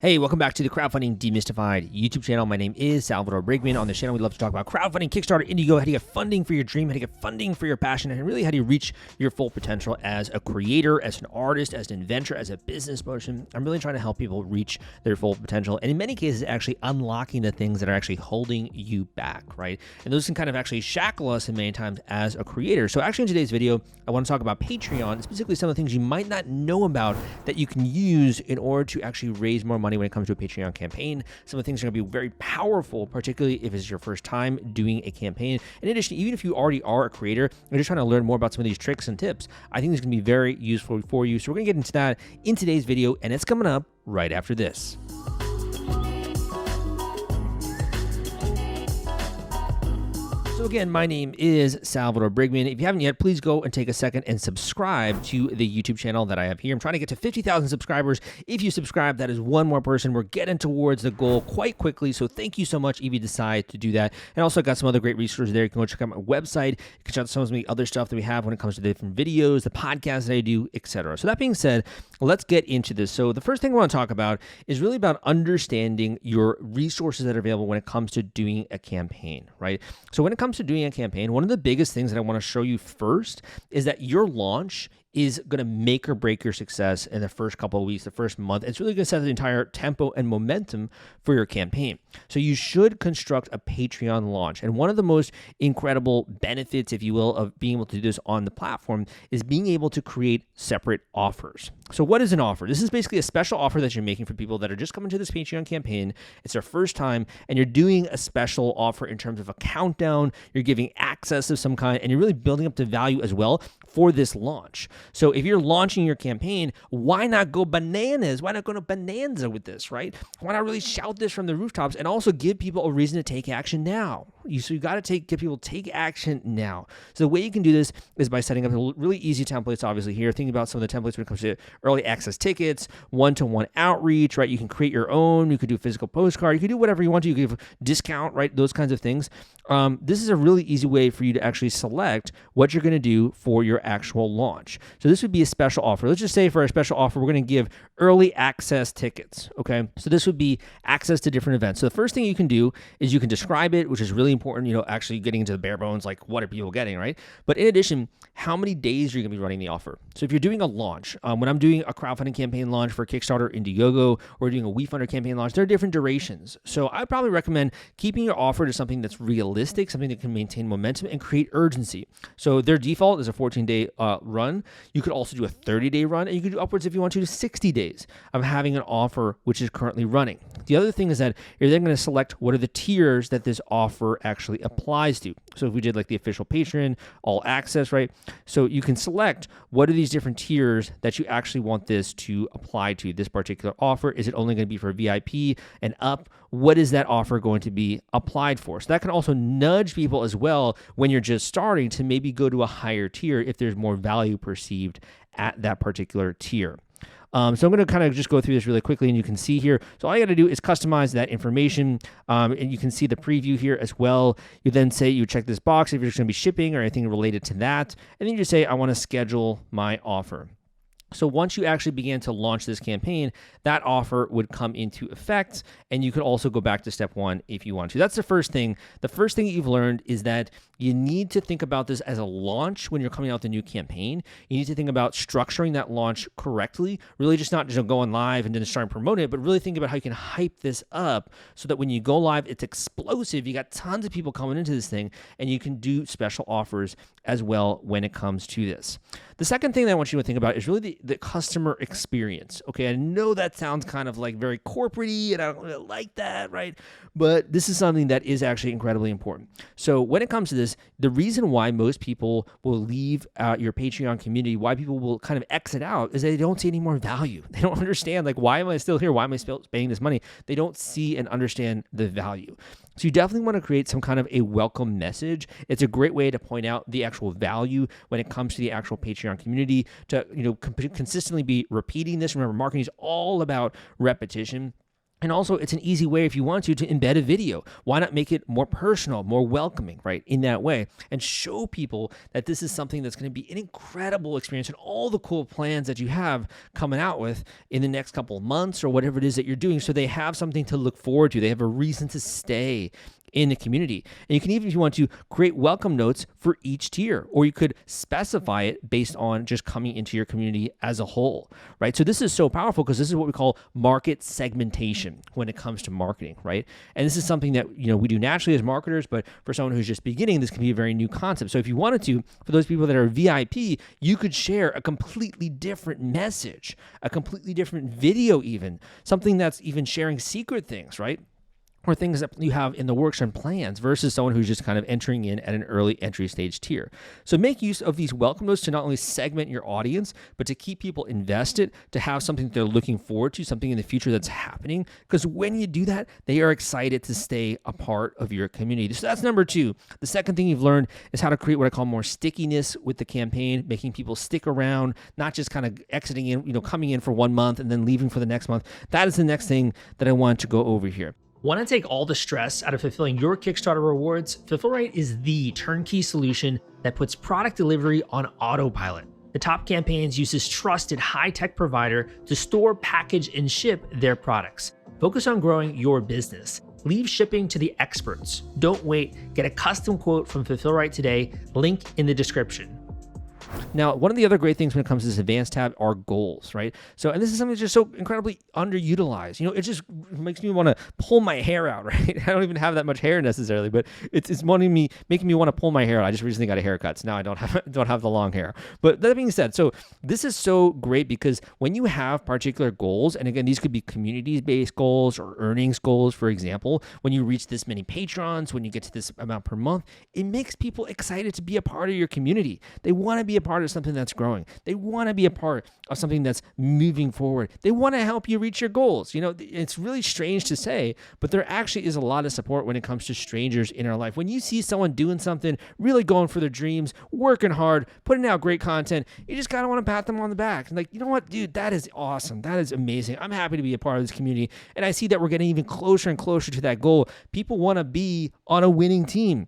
Hey, welcome back to the Crowdfunding Demystified YouTube channel. My name is Salvador Briggman. On this channel, we love to talk about crowdfunding, Kickstarter, Indiegogo, how to get funding for your dream, how to get funding for your passion, and really how do you reach your full potential as a creator, as an artist, as an inventor, as a business person. I'm really trying to help people reach their full potential, and in many cases, actually unlocking the things that are actually holding you back, right? And those can kind of actually shackle us in many times as a creator. So actually in today's video, I want to talk about Patreon, specifically some of the things you might not know about that you can use in order to actually raise more money when it comes to a Patreon campaign. Some of the things are going to be very powerful, particularly if it's your first time doing a campaign. In addition, even if you already are a creator and you're just trying to learn more about some of these tricks and tips, I think this is going to be very useful for you. So we're going to get into that in today's video, and it's coming up right after this. So again, my name is Salvador Briggman. If you haven't yet, please go and take a second and subscribe to the YouTube channel that I have here. I'm trying to get to 50,000 subscribers. If you subscribe, that is one more person. We're getting towards the goal quite quickly. So thank you so much if you decide to do that. And also, I got some other great resources there. You can go check out my website. You can check out some of the other stuff that we have when it comes to the different videos, the podcasts that I do, etc. So that being said, let's get into this. So the first thing I want to talk about is really about understanding your resources that are available when it comes to doing a campaign, right? So when it comes to doing a campaign, one of the biggest things that I want to show you first is that your launch is going to make or break your success in the first couple of weeks, the first month. It's really going to set the entire tempo and momentum for your campaign. So you should construct a Patreon launch. And one of the most incredible benefits, if you will, of being able to do this on the platform is being able to create separate offers. So what is an offer? This is basically a special offer that you're making for people that are just coming to this Patreon campaign. It's their first time, and you're doing a special offer in terms of a countdown. You're giving access of some kind, and you're really building up the value as well for this launch. So if you're launching your campaign, why not go bananas? Why not go to bonanza with this, right? Why not really shout this from the rooftops and also give people a reason to take action now? So you got to get people to take action now. So the way you can do this is by setting up really easy templates, obviously here. Thinking about some of the templates when it comes to early access tickets, one-to-one outreach, right? You can create your own. You could do a physical postcard. You could do whatever you want to. You could give a discount, right? Those kinds of things. This is a really easy way for you to actually select what you're going to do for your actual launch. So this would be a special offer. Let's just say for a special offer, we're going to give early access tickets, okay? So this would be access to different events. So the first thing you can do is you can describe it, which is really important, actually getting into the bare bones, like what are people getting, right? But in addition, how many days are you going to be running the offer? So if you're doing a launch, when I'm doing a crowdfunding campaign launch for Kickstarter, Indiegogo, or doing a WeFunder campaign launch, there are different durations. So I'd probably recommend keeping your offer to something that's realistic, something that can maintain momentum and create urgency. So their default is a 14-day run. You could also do a 30-day run, and you could do upwards, if you want to 60 days of having an offer which is currently running. The other thing is that you're then going to select what are the tiers that this offer actually applies to. So if we did like the official patron, all access, right? So you can select what are these different tiers that you actually want this to apply to, this particular offer. Is it only going to be for VIP and up? What is that offer going to be applied for? So that can also nudge people as well when you're just starting to maybe go to a higher tier if there's more value perceived at that particular tier. So I'm going to kind of just go through this really quickly, and you can see here. So all you got to do is customize that information, and you can see the preview here as well. You then say you check this box if you're just going to be shipping or anything related to that, and then you just say, I want to schedule my offer. So once you actually begin to launch this campaign, that offer would come into effect, and you could also go back to step one if you want to. That's the first thing. The first thing that you've learned is that you need to think about this as a launch when you're coming out with a new campaign. You need to think about structuring that launch correctly, really just not just going live and then start promoting it, but really think about how you can hype this up so that when you go live, it's explosive. You got tons of people coming into this thing, and you can do special offers as well when it comes to this. The second thing that I want you to think about is really the customer experience. Okay, I know that sounds kind of like very corporate-y, and I don't really like that, right? But this is something that is actually incredibly important. So when it comes to this, the reason why most people will leave your Patreon community, why people will kind of exit out, is that they don't see any more value. They don't understand, like, why am I still here? Why am I still paying this money? They don't see and understand the value. So you definitely want to create some kind of a welcome message. It's a great way to point out the actual value when it comes to the actual Patreon community, to consistently be repeating this. Remember, marketing is all about repetition. And also, it's an easy way, if you want to embed a video. Why not make it more personal, more welcoming, right, in that way, and show people that this is something that's going to be an incredible experience and all the cool plans that you have coming out with in the next couple of months or whatever it is that you're doing, so they have something to look forward to. They have a reason to stay in the community. And you can even, if you want to, create welcome notes for each tier, or you could specify it based on just coming into your community as a whole, right? So this is so powerful because this is what we call market segmentation when it comes to marketing, right? And this is something that, we do naturally as marketers, but for someone who's just beginning, this can be a very new concept. So if you wanted to, for those people that are VIP, you could share a completely different message, a completely different video even, something that's even sharing secret things, right? Or things that you have in the works and plans versus someone who's just kind of entering in at an early entry stage tier. So make use of these welcome notes to not only segment your audience, but to keep people invested, to have something that they're looking forward to, something in the future that's happening. Because when you do that, they are excited to stay a part of your community. So that's number 2. The second thing you've learned is how to create what I call more stickiness with the campaign, making people stick around, not just kind of exiting in, coming in for 1 month and then leaving for the next month. That is the next thing that I want to go over here. Want to take all the stress out of fulfilling your Kickstarter rewards? Fulfillrite is the turnkey solution that puts product delivery on autopilot. The Top Campaigns uses trusted high-tech provider to store, package, and ship their products. Focus on growing your business. Leave shipping to the experts. Don't wait. Get a custom quote from Fulfillrite today. Link in the description. Now, one of the other great things when it comes to this advanced tab are goals, right? So, and this is something that's just so incredibly underutilized. It just makes me want to pull my hair out, right? I don't even have that much hair necessarily, but it's making me want to pull my hair out. I just recently got a haircut, so now I don't have the long hair. But that being said, so this is so great because when you have particular goals, and again, these could be community-based goals or earnings goals, for example, when you reach this many patrons, when you get to this amount per month, it makes people excited to be a part of your community. They want to be a part of something that's growing. They want to be a part of something that's moving forward. They want to help you reach your goals. It's really strange to say, but there actually is a lot of support when it comes to strangers in our life. When you see someone doing something, really going for their dreams, working hard, putting out great content, you just kind of want to pat them on the back. Like, you know what, dude, that is awesome. That is amazing. I'm happy to be a part of this community. And I see that we're getting even closer and closer to that goal. People want to be on a winning team.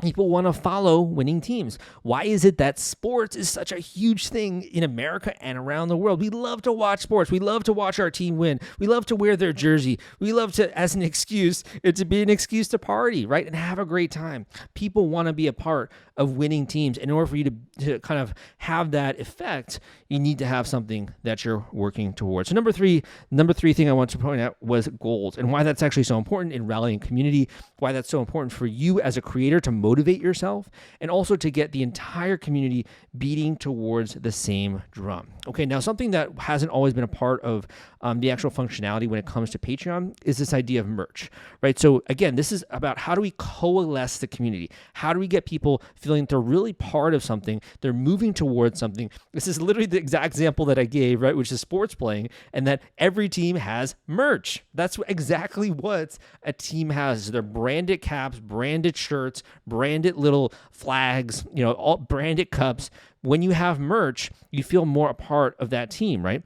People want to follow winning teams. Why is it that sports is such a huge thing in America and around the world? We love to watch sports. We love to watch our team win. We love to wear their jersey. We love to, as an excuse, it to be an excuse to party, right? And have a great time. People want to be a part of winning teams. In order for you to kind of have that effect, you need to have something that you're working towards. So number three thing I want to point out was goals, and why that's actually so important in rallying community, why that's so important for you as a creator to motivate yourself, and also to get the entire community beating towards the same drum. Okay, now something that hasn't always been a part of the actual functionality when it comes to Patreon is this idea of merch, right? So again, this is about how do we coalesce the community? How do we get people feeling they're really part of something, they're moving towards something? This is literally the exact example that I gave, right, which is sports playing, and that every team has merch. That's exactly what a team has. They're branded caps, branded shirts, branded little flags, all branded cups. When you have merch, you feel more a part of that team, right?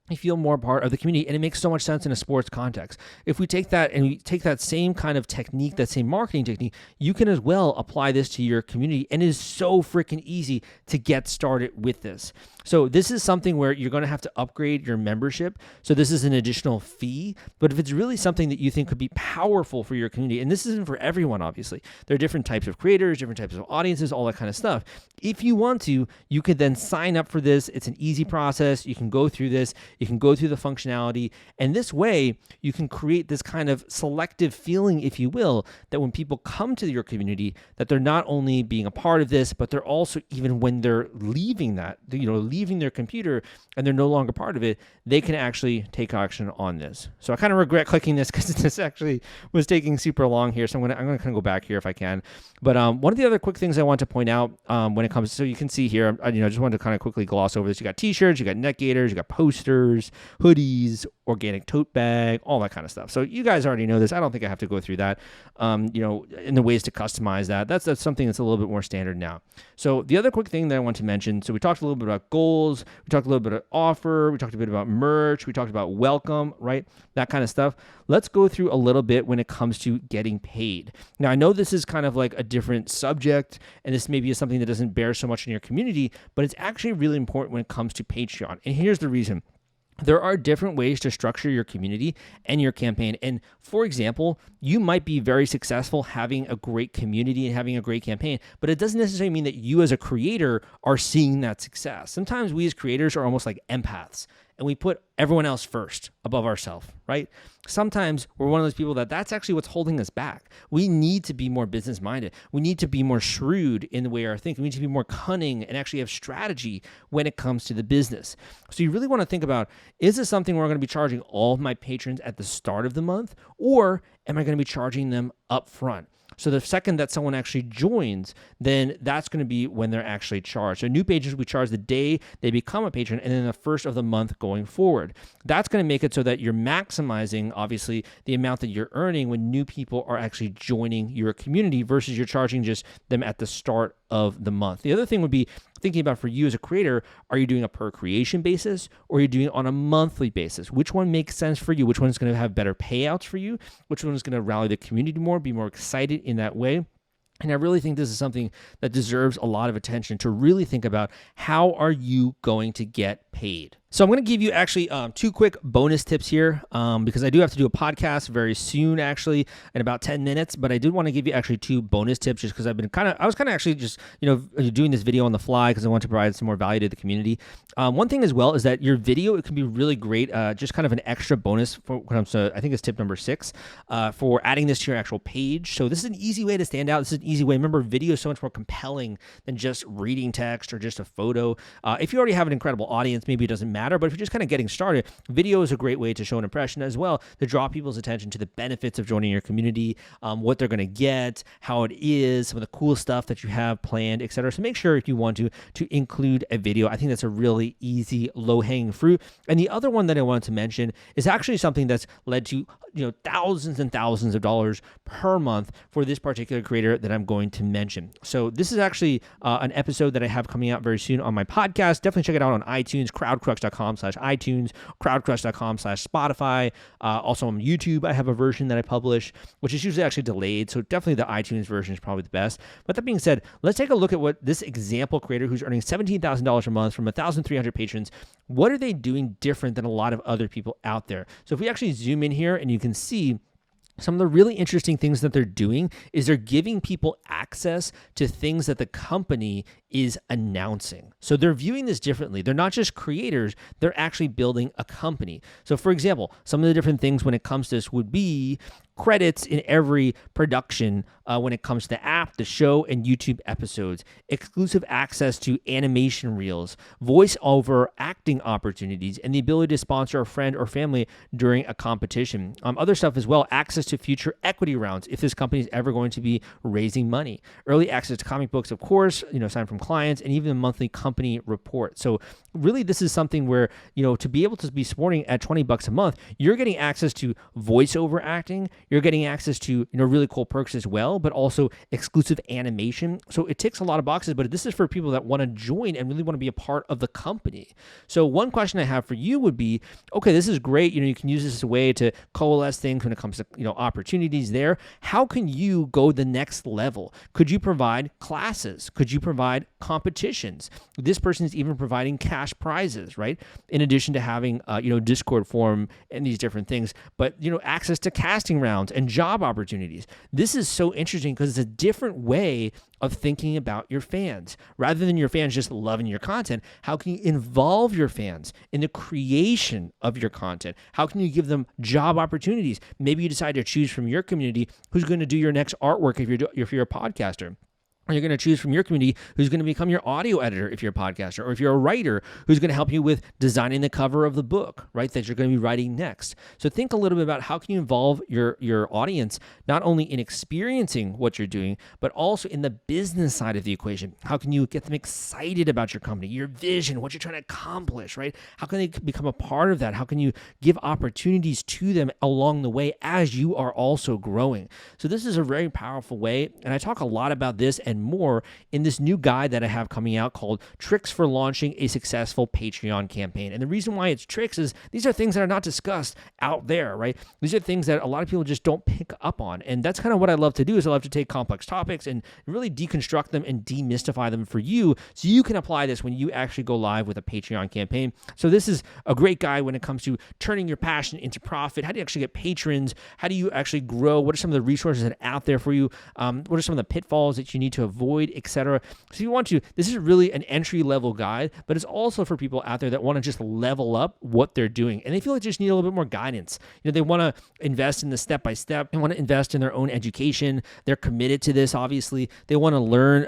You feel more part of the community, and it makes so much sense in a sports context. If we take that and we take that same kind of technique, that same marketing technique, you can as well apply this to your community, and it is so freaking easy to get started with this. So this is something where you're going to have to upgrade your membership. So this is an additional fee, but if it's really something that you think could be powerful for your community, and this isn't for everyone, obviously, there are different types of creators, different types of audiences, all that kind of stuff. If you want to, you could then sign up for this. It's an easy process. You can go through this. You can go through the functionality, and this way you can create this kind of selective feeling, if you will, that when people come to your community, that they're not only being a part of this, but they're also, even when they're leaving that, leaving their computer and they're no longer part of it, they can actually take action on this. So I kind of regret clicking this because this actually was taking super long here. So I'm gonna kind of go back here if I can. But one of the other quick things I want to point out when it comes, so you can see here, I just wanted to kind of quickly gloss over this. You got t-shirts, you got neck gaiters, you got posters, stickers, hoodies, organic tote bag, all that kind of stuff. So you guys already know this. I don't think I have to go through that, and the ways to customize that. That's something that's a little bit more standard now. So the other quick thing that I want to mention, so we talked a little bit about goals, we talked a little bit about offer, we talked a bit about merch, we talked about welcome, right? That kind of stuff. Let's go through a little bit when it comes to getting paid. Now, I know this is kind of like a different subject, and this maybe is something that doesn't bear so much in your community, but it's actually really important when it comes to Patreon. And here's the reason. There are different ways to structure your community and your campaign. And for example, you might be very successful having a great community and having a great campaign, but it doesn't necessarily mean that you as a creator are seeing that success. Sometimes we as creators are almost like empaths, and we put everyone else first above ourselves, right? Sometimes we're one of those people that's actually what's holding us back. We need to be more business-minded. We need to be more shrewd in the way we're thinking. We need to be more cunning and actually have strategy when it comes to the business. So you really want to think about, is this something where I'm going to be charging all of my patrons at the start of the month, or am I going to be charging them up front? So the second that someone actually joins, then that's going to be when they're actually charged. So new patrons, we charge the day they become a patron, and then the first of the month going forward. That's going to make it so that you're maximizing, obviously, the amount that you're earning when new people are actually joining your community versus you're charging just them at the start of the month. The other thing would be thinking about for you as a creator, are you doing a per creation basis or are you doing it on a monthly basis? Which one makes sense for you? Which one is going to have better payouts for you? Which one is going to rally the community more, be more excited in that way? And I really think this is something that deserves a lot of attention to really think about, how are you going to get paid? So I'm going to give you actually two quick bonus tips here because I do have to do a podcast very soon, actually, in about 10 minutes. But I did want to give you actually two bonus tips just because I was kind of actually just, doing this video on the fly because I want to provide some more value to the community. One thing as well is that your video, it can be really great, just kind of an extra bonus for when it comes to, I think it's tip number 6, for adding this to your actual page. So this is an easy way to stand out. This is an easy way. Remember, video is so much more compelling than just reading text or just a photo. If you already have an incredible audience, maybe it doesn't matter. But if you're just kind of getting started, video is a great way to show an impression as well, to draw people's attention to the benefits of joining your community, what they're going to get, how it is, some of the cool stuff that you have planned, etc. So make sure if you want to include a video. I think that's a really easy, low-hanging fruit. And the other one that I wanted to mention is actually something that's led to thousands and thousands of dollars per month for this particular creator that I'm going to mention. So this is actually an episode that I have coming out very soon on my podcast. Definitely check it out on iTunes, crowdcrux.com/iTunes, crowdcrux.com/Spotify. Also on YouTube, I have a version that I publish, which is usually actually delayed. So definitely the iTunes version is probably the best. But that being said, let's take a look at what this example creator who's earning $17,000 a month from 1,300 patrons, what are they doing different than a lot of other people out there? So if we actually zoom in here and you can see some of the really interesting things that they're doing is they're giving people access to things that the company is announcing. So they're viewing this differently. They're not just creators, they're actually building a company. So for example, some of the different things when it comes to this would be credits in every production when it comes to the app, the show, and YouTube episodes, exclusive access to animation reels, voice-over acting opportunities, and the ability to sponsor a friend or family during a competition. Other stuff as well, access to future equity rounds if this company is ever going to be raising money. Early access to comic books, of course, signed from clients, and even a monthly company report. So really, this is something where, to be able to be supporting at $20 a month, you're getting access to voiceover acting, you're getting access to, really cool perks as well, but also exclusive animation. So it ticks a lot of boxes, but this is for people that want to join and really want to be a part of the company. So one question I have for you would be, okay, this is great. You can use this as a way to coalesce things when it comes to, opportunities there. How can you go the next level? Could you provide classes? Could you provide competitions? This person is even providing cash prizes, right? In addition to having, Discord forum and these different things, but, access to casting rounds and job opportunities. This is so interesting because it's a different way of thinking about your fans. Rather than your fans just loving your content, how can you involve your fans in the creation of your content? How can you give them job opportunities? Maybe you decide to choose from your community who's going to do your next artwork if you're a podcaster. Or you're going to choose from your community who's going to become your audio editor if you're a podcaster, or if you're a writer who's going to help you with designing the cover of the book, right, that you're going to be writing next. So think a little bit about how can you involve your audience not only in experiencing what you're doing, but also in the business side of the equation. How can you get them excited about your company, your vision, what you're trying to accomplish, right? How can they become a part of that? How can you give opportunities to them along the way as you are also growing? So this is a very powerful way, and I talk a lot about this and more in this new guide that I have coming out called Tricks for Launching a Successful Patreon Campaign. And the reason why it's tricks is these are things that are not discussed out there, right? These are things that a lot of people just don't pick up on. And that's kind of what I love to do is I love to take complex topics and really deconstruct them and demystify them for you so you can apply this when you actually go live with a Patreon campaign. So this is a great guide when it comes to turning your passion into profit. How do you actually get patrons? How do you actually grow? What are some of the resources that are out there for you? What are some of the pitfalls that you need to avoid, etc. So if you want to, this is really an entry-level guide, but it's also for people out there that want to just level up what they're doing. And they feel like they just need a little bit more guidance. They want to invest in the step-by-step. They want to invest in their own education. They're committed to this, obviously. They want to learn,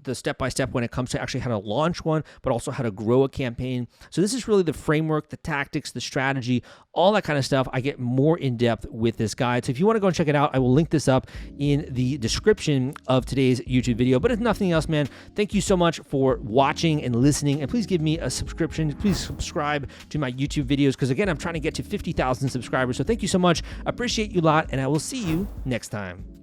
the step-by-step when it comes to actually how to launch one, but also how to grow a campaign. So this is really the framework, the tactics, the strategy, all that kind of stuff. I get more in-depth with this guide. So if you want to go and check it out, I will link this up in the description of today's YouTube video. But if nothing else, man, thank you so much for watching and listening. And please give me a subscription. Please subscribe to my YouTube videos because, again, I'm trying to get to 50,000 subscribers. So thank you so much. Appreciate you a lot, and I will see you next time.